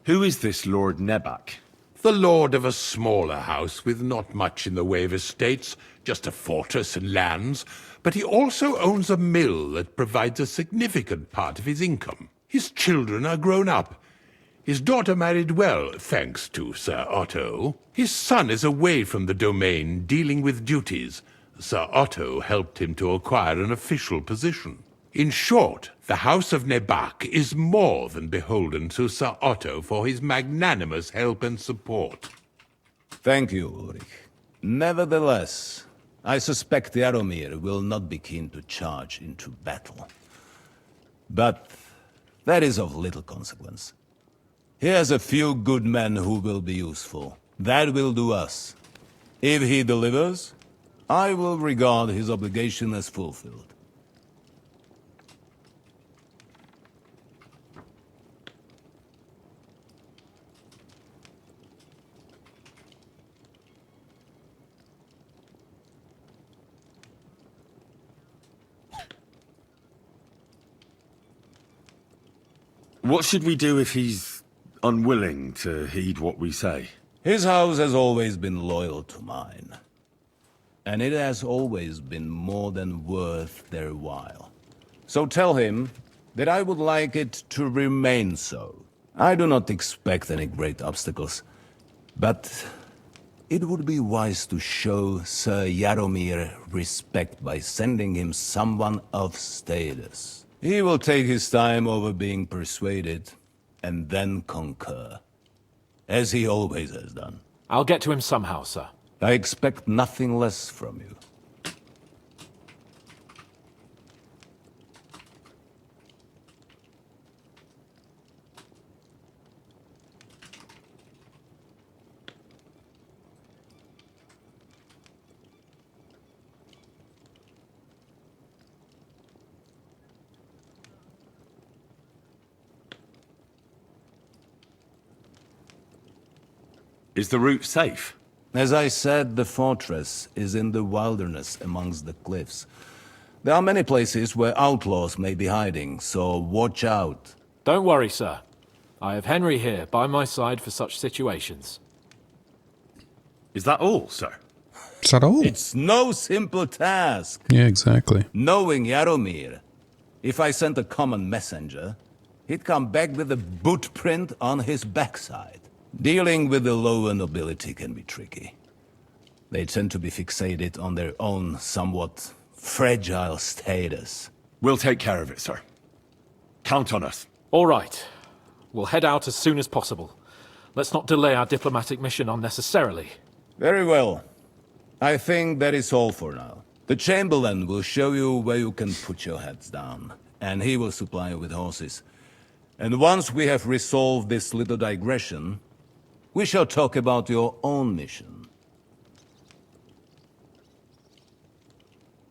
Who is this Lord Nebak? The lord of a smaller house with not much in the way of estates, just a fortress and lands, but he also owns a mill that provides a significant part of his income. His children are grown up. His daughter married well, thanks to Sir Otto. His son is away from the domain, dealing with duties. Sir Otto helped him to acquire an official position. In short, the House of Nebak is more than beholden to Sir Otto for his magnanimous help and support. Thank you, Ulrich. Nevertheless, I suspect Jaromir will not be keen to charge into battle. But that is of little consequence. He has a few good men who will be useful. That will do us. If he delivers, I will regard his obligation as fulfilled. What should we do if he's unwilling to heed what we say? His house has always been loyal to mine. And it has always been more than worth their while. So tell him that I would like it to remain so. I do not expect any great obstacles, but it would be wise to show Sir Jaromir respect by sending him someone of status. He will take his time over being persuaded, and then concur. As he always has done. I'll get to him somehow, sir. I expect nothing less from you. Is the route safe? As I said, the fortress is in the wilderness amongst the cliffs. There are many places where outlaws may be hiding, so watch out. Don't worry, sir. I have Henry here by my side for such situations. Is that all, sir? Is that all? It's no simple task. Yeah, exactly. Knowing Jaromir, if I sent a common messenger, he'd come back with a boot print on his backside. Dealing with the lower nobility can be tricky. They tend to be fixated on their own somewhat fragile status. We'll take care of it, sir. Count on us. All right. We'll head out as soon as possible. Let's not delay our diplomatic mission unnecessarily. Very well. I think that is all for now. The Chamberlain will show you where you can put your heads down, and he will supply you with horses. And once we have resolved this little digression, we shall talk about your own mission.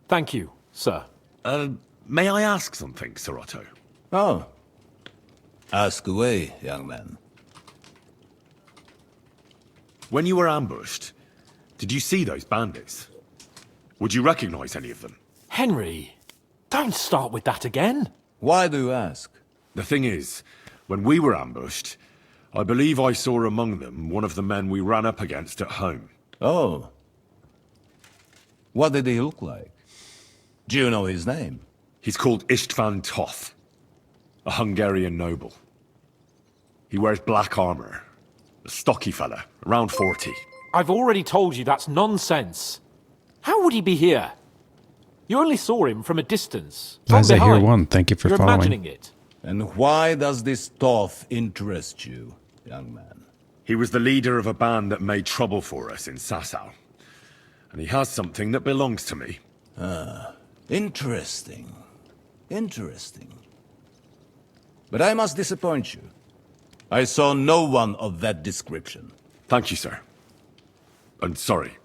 Thank you, sir. May I ask something, Sir Otto? Oh. Ask away, young man. When you were ambushed, did you see those bandits? Would you recognize any of them? Henry, don't start with that again. Why do you ask? The thing is, when we were ambushed, I believe I saw among them one of the men we ran up against at home. Oh. What did he look like? Do you know his name? He's called Istvan Toth, a Hungarian noble. He wears black armor. A stocky fella, around 40. I've already told you that's nonsense. How would he be here? You only saw him from a distance. Isaiah here one, thank you for You're following. imagining it. And why does this Toth interest you, young man? He was the leader of a band that made trouble for us in Sasau. And he has something that belongs to me. Ah, interesting. Interesting. But I must disappoint you. I saw no one of that description. Thank you, sir. And sorry.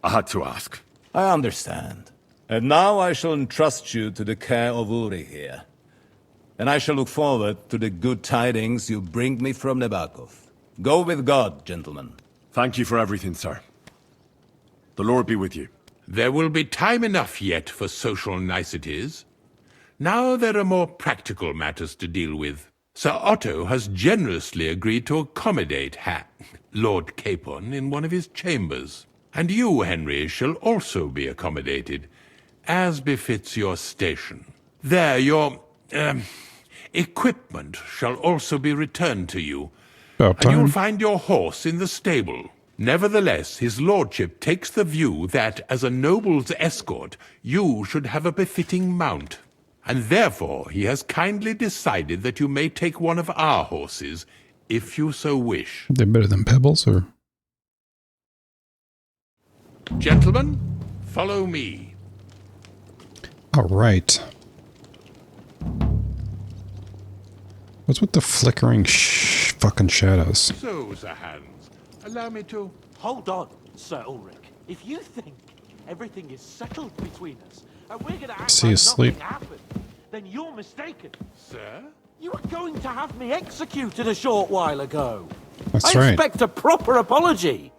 I had to ask. I understand. And now I shall entrust you to the care of Uri here. And I shall look forward to the good tidings you bring me from Nebakov. Go with God, gentlemen. Thank you for everything, sir. The Lord be with you. There will be time enough yet for social niceties. Now there are more practical matters to deal with. Sir Otto has generously agreed to accommodate Lord Capon in one of his chambers. And you, Henry, shall also be accommodated, as befits your station. There, your equipment shall also be returned to you, and you'll find your horse in the stable. Nevertheless, his lordship takes the view that, as a noble's escort, you should have a befitting mount. and therefore he has kindly decided that you may take one of our horses, if you so wish. They're better than pebbles, or? Gentlemen, follow me. All right. What's with the flickering fucking shadows? So, Sir Hans, allow me to... Hold on, Sir Ulrich. If you think everything is settled between us, and we're going to act See like you sleep. nothing happened, then you're mistaken. Sir? You were going to have me executed a short while ago. That's I right. expect a proper apology.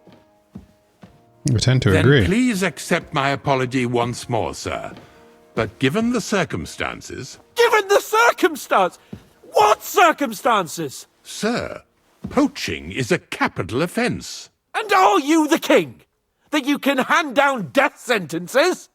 We tend to Then agree. please accept my apology once more, sir. But given the circumstances... Given the circumstance? What circumstances? Sir, poaching is a capital offence. And are you the king? That you can hand down death sentences?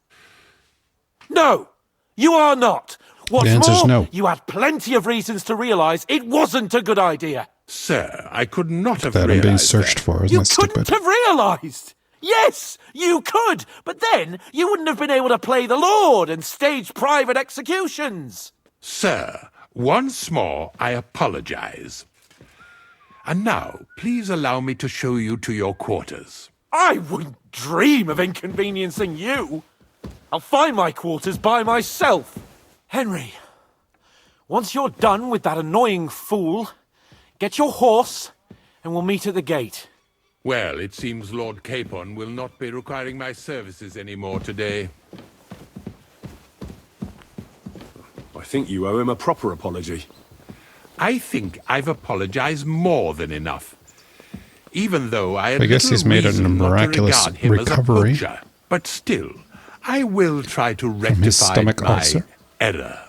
No, you are not. What's The answer's more, no. you had plenty of reasons to realise it wasn't a good idea. Sir, I could not have That I'm realised being searched for, isn't You that couldn't stupid? have realised. Yes, you could, but then you wouldn't have been able to play the Lord and stage private executions. Sir, once more I apologise. And now, please allow me to show you to your quarters. I wouldn't dream of inconveniencing you. I'll find my quarters by myself. Henry, once you're done with that annoying fool, get your horse and we'll meet at the gate. Well, it seems Lord Capon will not be requiring my services anymore today. I think you owe him a proper apology. I think I've apologized more than enough. Even though I had I guess little he's made a reason not to miraculous regard him recovery. as a poacher, but still, I will try to his rectify stomach my ulcer. error.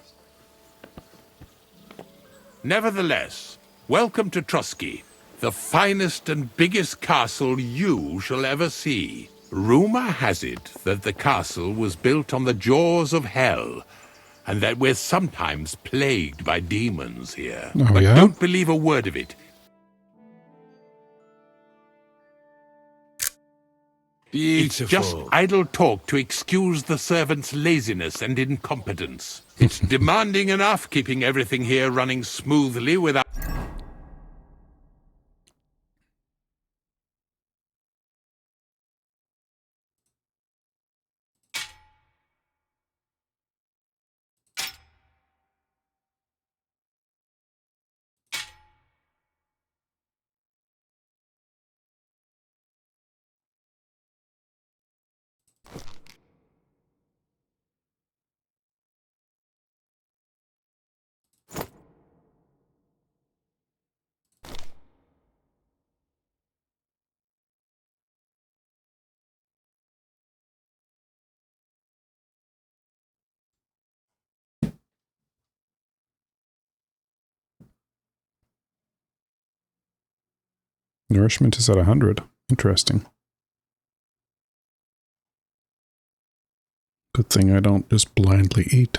Nevertheless, welcome to Trusky, the finest and biggest castle you shall ever see. Rumor has it that the castle was built on the jaws of hell, and that we're sometimes plagued by demons here. Oh, but yeah? don't believe a word of it. Beautiful. It's just idle talk to excuse the servants' laziness and incompetence. It's demanding enough keeping everything here running smoothly without... Nourishment is at 100. Interesting. Good thing I don't just blindly eat.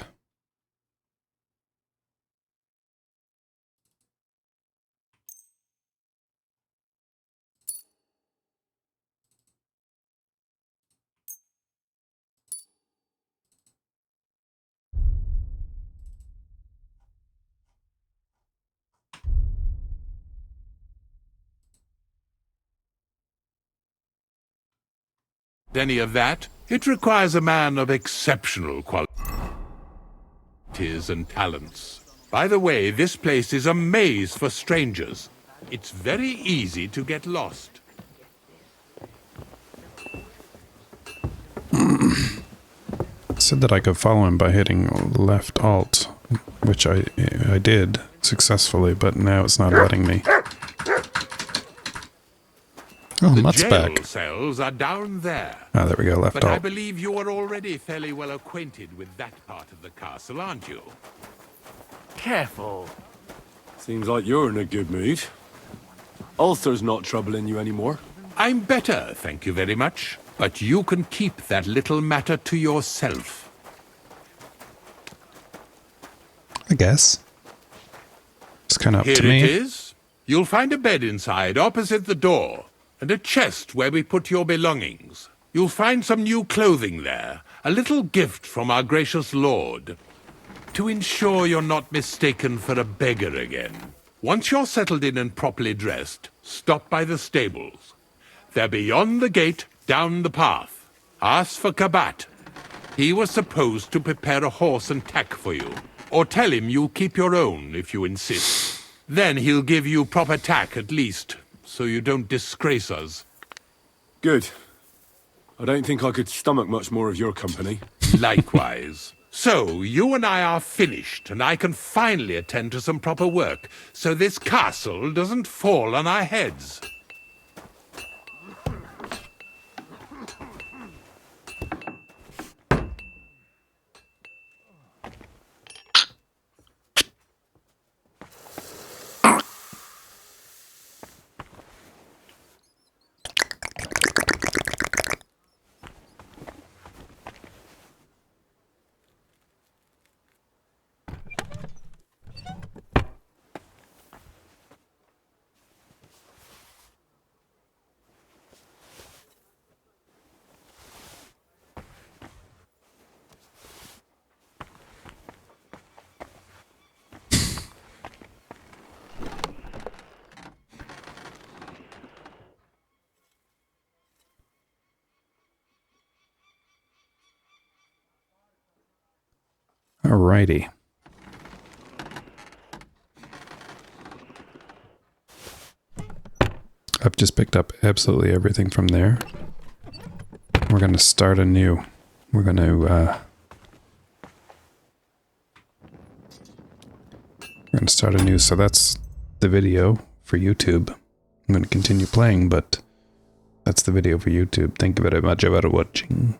any of that. It requires a man of exceptional qualities and talents. By the way, this place is a maze for strangers. It's very easy to get lost. Said that I could follow him by hitting left alt, which I did successfully, but now it's not letting me. Oh, The Mutt's jail back. cells are down there. Ah, there we go, left But I alt. believe you are already fairly well acquainted with that part of the castle, aren't you? Careful. Seems like you're in a good mood. Ulcer's not troubling you anymore. I'm better, thank you very much. But you can keep that little matter to yourself. I guess. It's kind of up Here to me. it is. You'll find a bed inside, opposite the door, and a chest where we put your belongings. You'll find some new clothing there, a little gift from our gracious lord. to ensure you're not mistaken for a beggar again. Once you're settled in and properly dressed, stop by the stables. They're beyond the gate, down the path. Ask for Kabat. He was supposed to prepare a horse and tack for you. Or tell him you'll keep your own if you insist. Then he'll give you proper tack at least, so you don't disgrace us. Good. I don't think I could stomach much more of your company. Likewise. So, you and I are finished, and I can finally attend to some proper work, so this castle doesn't fall on our heads. Alrighty. I've just picked up absolutely everything from there. We're going to start anew. We're going to start anew. So that's the video for YouTube. I'm going to continue playing, but that's the video for YouTube. Thank you very much for watching.